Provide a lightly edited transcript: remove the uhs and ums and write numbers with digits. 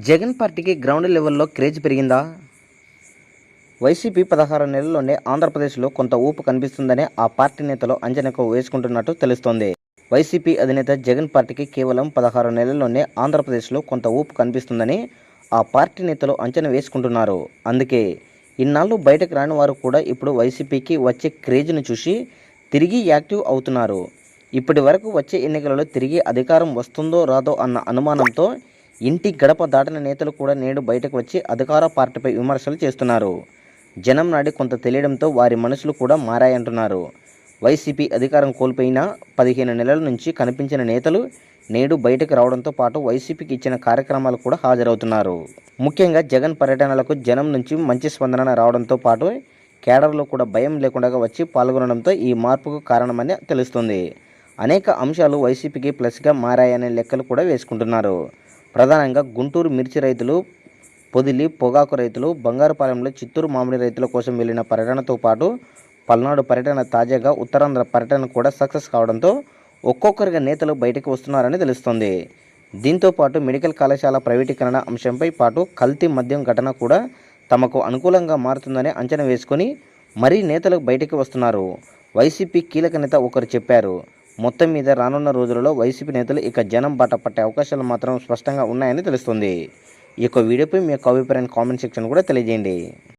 జగన్ పార్టీకి గ్రౌండ్ లెవెల్లో క్రేజ్ పెరిగిందా? వైసీపీ 16 నెలల్లోనే ఆంధ్రప్రదేశ్లో కొంత ఊపు కనిపిస్తుందని ఆ పార్టీ నేతలు అంచనాకు వేసుకుంటున్నట్టు తెలుస్తోంది. వైసీపీ అధినేత జగన్ పార్టీకి కేవలం 16 నెలల్లోనే ఆంధ్రప్రదేశ్లో కొంత ఊపు కనిపిస్తుందని ఆ పార్టీ నేతలు అంచనా వేసుకుంటున్నారు. అందుకే ఇన్నాళ్లు బయటకు రాని వారు కూడా ఇప్పుడు వైసీపీకి వచ్చే క్రేజ్ను చూసి తిరిగి యాక్టివ్ అవుతున్నారు. ఇప్పటి వరకు వచ్చే ఎన్నికలలో తిరిగి అధికారం వస్తుందో రాదో అన్న అనుమానంతో ఇంటి గడప దాటిన నేతలు కూడా నేడు బయటకు వచ్చి అధికార పార్టీపై విమర్శలు చేస్తున్నారు. జనం నాడి కొంత తెలియడంతో వారి మనసులు కూడా మారాయంటున్నారు. వైసీపీ అధికారం కోల్పోయిన 15 నెలల నుంచి కనిపించిన నేతలు నేడు బయటకు రావడంతో పాటు వైసీపీకి ఇచ్చిన కార్యక్రమాలు కూడా హాజరవుతున్నారు. ముఖ్యంగా జగన్ పర్యటనలకు జనం నుంచి మంచి స్పందన రావడంతో పాటు కేడర్లో కూడా భయం లేకుండా వచ్చి పాల్గొనడంతో ఈ మార్పుకు కారణమని తెలుస్తుంది. అనేక అంశాలు వైసీపీకి ప్లస్గా మారాయనే లెక్కలు కూడా వేసుకుంటున్నారు. ప్రధానంగా గుంటూరు మిర్చి రైతులు, పొదిలి పొగాకు రైతులు, బంగారుపాలెంలో చిత్తూరు మామిడి రైతుల కోసం వెళ్లిన పర్యటనతో పాటు పల్నాడు పర్యటన, తాజాగా ఉత్తరాంధ్ర పర్యటన కూడా సక్సెస్ కావడంతో ఒక్కొక్కరిగా నేతలు బయటకు వస్తున్నారని తెలుస్తోంది. దీంతో పాటు మెడికల్ కళాశాల ప్రైవేటీకరణ అంశంపై పాటు కల్తీ మద్యం ఘటన కూడా తమకు అనుకూలంగా మారుతుందని అంచనా వేసుకొని మరీ నేతలు బయటకు వస్తున్నారు. వైసీపీ కీలక నేత ఒకరు చెప్పారు. మొత్తం మీద రానున్న రోజులలో వైసీపీ నేతలు ఇక జనం బాట పట్టే అవకాశాలు మాత్రం స్పష్టంగా ఉన్నాయని తెలుస్తుంది. ఈ యొక్క వీడియోపై మీ యొక్క అభిప్రాయాన్ని కామెంట్ సెక్షన్ కూడా తెలియజేయండి.